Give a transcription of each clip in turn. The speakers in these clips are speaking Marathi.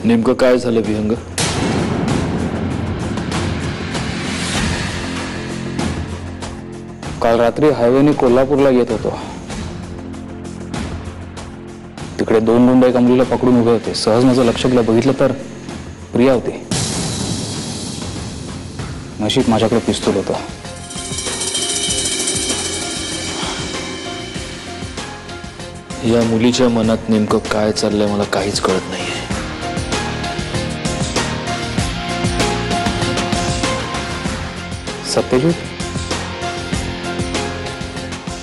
नेमकं काय झालं विहंग? काल रात्री हायवेने कोल्हापूरला येत होतो. तिकडे दोन गुंड एका मुलीला पकडून उभे होते. सहज माझं लक्ष गेलं, बघितलं तर प्रिया होती. नशीब माझ्याकडे पिस्तूल होता. या मुलीच्या मनात नेमकं काय चाललंय मला काहीच कळत नाहीये. सत्यजित,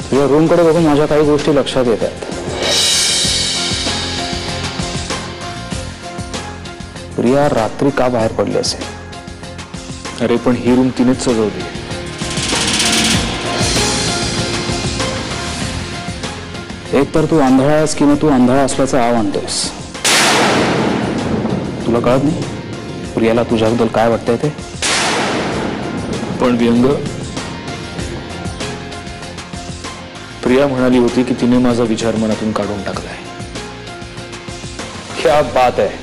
तुझ्या रूमकडे बघून माझ्या काही गोष्टी लक्षात येत आहेत. प्रिया रात्री का बाहेर पडली असेल? अरे पण ही रूम तिनेच सजवली. एक तर तू आंधळा आहेस किंवा तू आंधळा असल्याचा आव आणतोयस. तुला कळत नाही प्रियाला तुझ्याबद्दल काय वाटतंय ते? पण विहंग, प्रिया म्हणाली होती की तिने माझा विचार मनातून काढून टाकलाय. क्या बात आहे.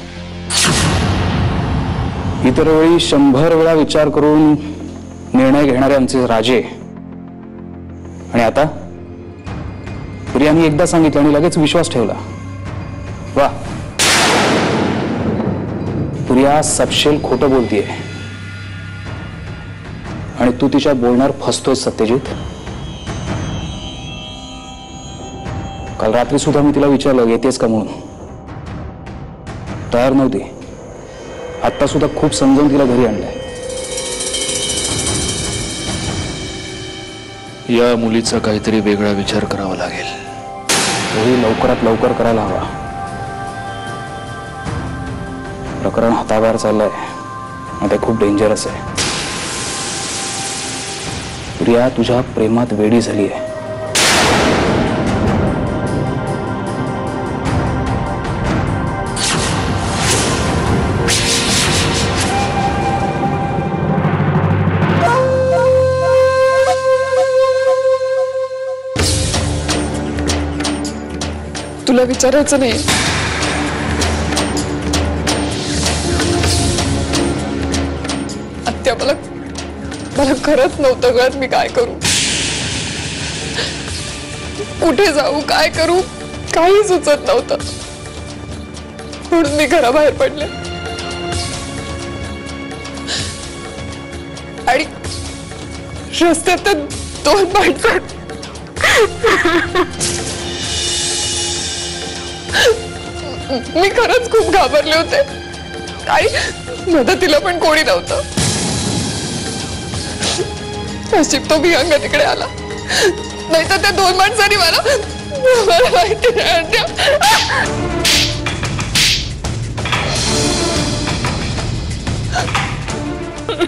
इतर वेळी 100 वेळा विचार करून निर्णय घेणारे आमचे राजे, आणि आता प्रियाने एकदा सांगितलं आणि लगेच विश्वास ठेवला. वा, प्रिया सपशेल खोटं बोलतीये आणि तू तिच्या बोलण्यावर फसतोय. सत्यजित, काल रात्री सुद्धा मी तिला विचारलं येतेस का म्हणून, तयार नव्हती. आता सुद्धा खूप समजून तिला घरी आणलंय. या मुलीचा काहीतरी वेगळा विचार करावा लागेल. तोही लवकरात लवकर करायला हवा. प्रकरण हाताबाहेर चाललंय आणि ते खूप डेंजरस आहे. प्रिया तुझ्या प्रेमात वेडी झाली आहे. तुला विचारायचं नाही. आत्या, मला खरंच नव्हतं कळत मी काय करू, कुठे जाऊ, काय करू, काही सुचत नव्हतं. म्हणून मी घराबाहेर पडले आणि रस्त्यात 2 माणसं मी खरंच खूप घाबरले होते आणि मदतीला पण कोणी नव्हतं. नशीब तो विहंग तिकडे आला, नाही तर त्या 2 माणसांनी मला माहिती नाही.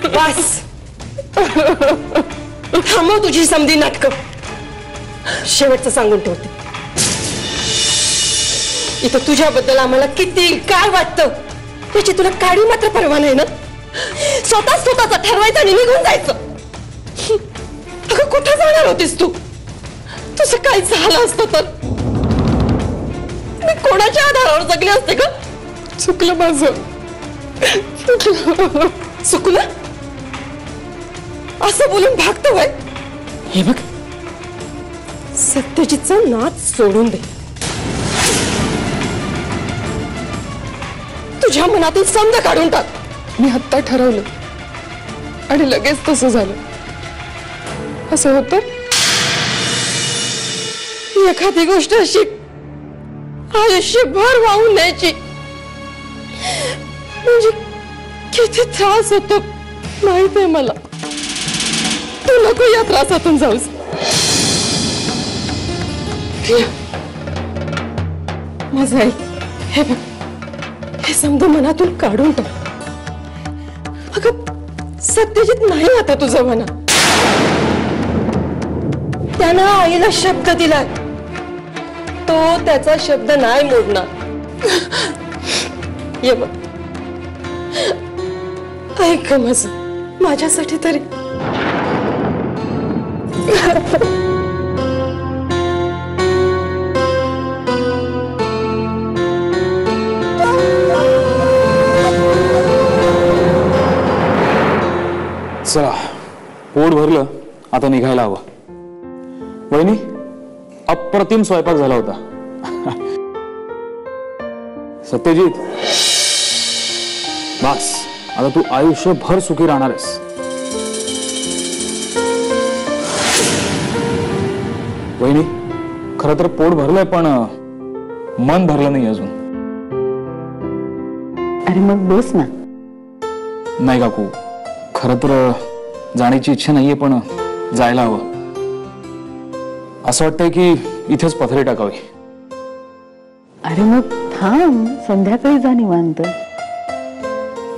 बस थांबव तुझी समधी नाटकं. शेवटचं सांगून ठेवते, इथं तुझ्याबद्दल आम्हाला किती काय वाटतं त्याची तुला काळी मात्र परवा नाही ना. स्वतःचा ठरवायचं आणि निघून जायचं. अगं कुठं जाणार होतीस तू? तुझं काय झालं असतं तर मी कोणाच्या आधारावर जगले असते ग? चुकलं माझं. चुकलं असं बोलून भागतो वय. हे बघ, सत्यजितचा नाच सोडून दे. तुझ्या मनातून समज काढून टाक. मी आत्ता ठरवलं आणि लगेच तसं झालं. असं होतं एखादी गोष्ट अशी आयुष्यभर वाहून न्यायची म्हणजे किती त्रास होतो माहित आहे मला. तू नको या त्रासातून जाऊस. माझं आई, हे बघ, हे समज मनातून काढून टाक. अगं सत्यजित नाही आता तुझं मना. त्यानं आईला शब्द दिलाय, तो त्याचा शब्द नाही मोडणार. ये बघ, ऐक माझं, माझ्यासाठी तरी. चला, पोट भरलं, आता निघायला हवं. वहिनी, अप्रतिम स्वयंपाक झाला होता. सत्यजित, बस आता तू आयुष्यभर सुखी राहणार आहेस. वहिनी, खरं तर पोट भरलंय पण मन भरलं नाही अजून. अरे मग बस ना. नाही काकू, खरं तर जाण्याची इच्छा नाहीये पण जायला हवं. असं वाटतंय की इथेच पथरे टाकावी. अरे मग थांब, संध्याकाळी जा निवांत.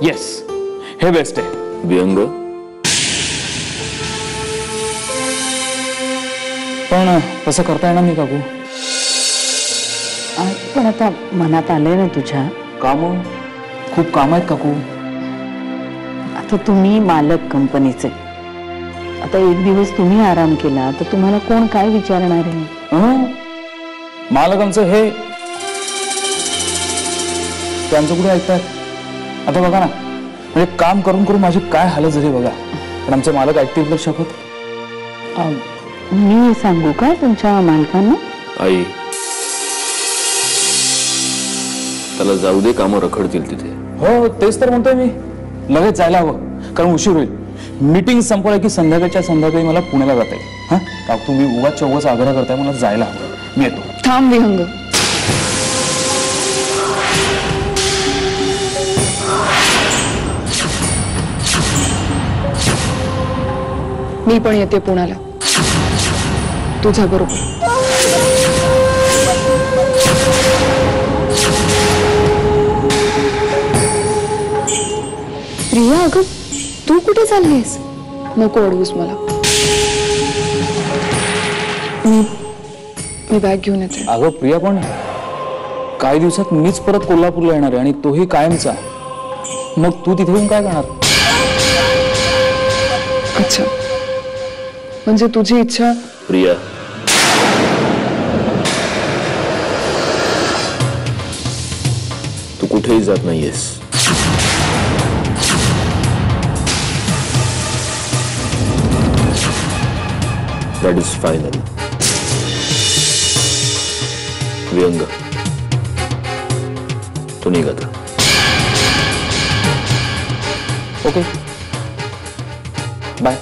येस, हे बेस्ट आहे. व्यंग पण तसं करता येणार नाही काकू. पण आता मनात आलंय ना तुझ्या. काम खूप काम आहेत काकू. आता तुम्ही मालक कंपनीचे, आता एक दिवस तुम्ही आराम केला तर तुम्हाला कोण काय विचारणार आहे? मालकांचं हे त्यांचं कुठे ऐकतात. आता बघा ना, म्हणजे काम करून करून माझी काय हालत झाली बघा. पण आमचे मालक ऐकतील का शपथ? मी सांगू का तुमच्या मालकांना? आई, त्याला जाऊ दे, कामं रखडतील तिथे. हो, तेच तर म्हणतोय मी. लगेच जायला हवं, कारण उशीर होईल. मीटिंग संपवलं की संध्याकाळच्या संध्याकाळी मला पुण्याला जाता येईल. हा काकू, तुम्ही उगाच चौगाच आग्रह करताय, मला जायला हवं. मी येतो. थांब विहंग. मी पण येते पुण्याला तुझ्या बरोबर. प्रिया, अगं तू कुठे चाललीस? नको अडवूस मला. मी बॅग घेऊन येते. अगं प्रिया, पण काही दिवसात मीच परत कोल्हापूरला येणार आहे आणि तोही कायमचा. मग तू तिथे येऊन काय करणार? अच्छा, म्हणजे तुझी इच्छा. प्रिया, तू कुठेही जात नाहीयेस. That is final. व्यंग, तू निघ आता. Okay, bye.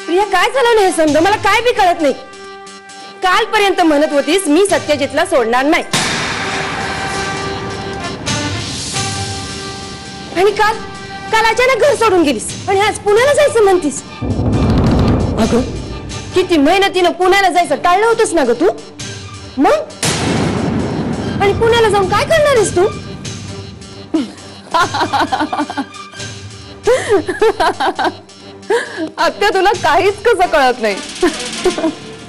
प्रिया, काय झालं नाही हे समजा, मला काय बी कळत नाही. कालपर्यंत म्हणत होतीस मी सत्यजितला सोडणार नाही, आणि काल काल अचानक घर सोडून गेलीस आणि आज पुण्याला जायचं म्हणतीस. अगं, किती मेहनतीनं पुण्याला जायचं टाळलं होतंस ना ग तू. मग आणि पुण्याला जाऊन काय करणार आहेस तू? आत्या, तुला काहीच कसं कळत नाही.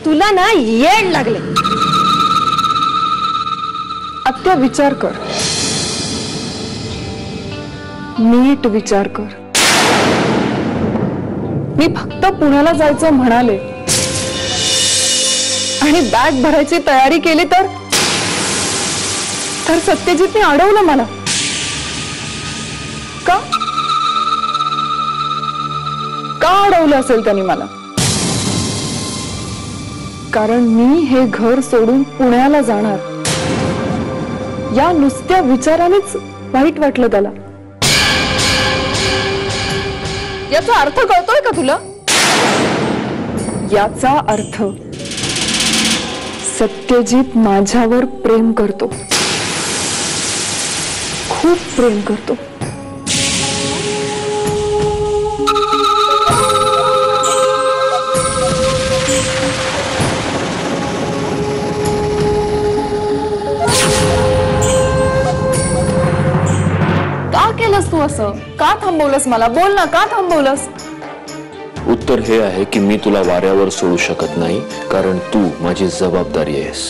तुला ना येड लागले. आत्या, विचार कर, नीट विचार कर. मी फक्त पुण्याला जायचं म्हणाले आणि बॅग भरायची तयारी केली तर सत्यजितने अडवलं मला. का अडवलं असेल त्यांनी मला? कारण मी हे घर सोडून पुण्याला जाणार या नुसत्या विचारानेच वाईट वाटलं त्याला. याचा अर्थ कळतोय का तुला? याचा अर्थ सत्यजित माझ्यावर प्रेम करतो, खूप प्रेम करतो. का केलंस तू असं? का थांबवलंस मला? बोल ना, का थांबवलंस? उत्तर हे आहे की मी तुला वाऱ्यावर सोडू शकत नाही, कारण तू माझी जबाबदारी आहेस.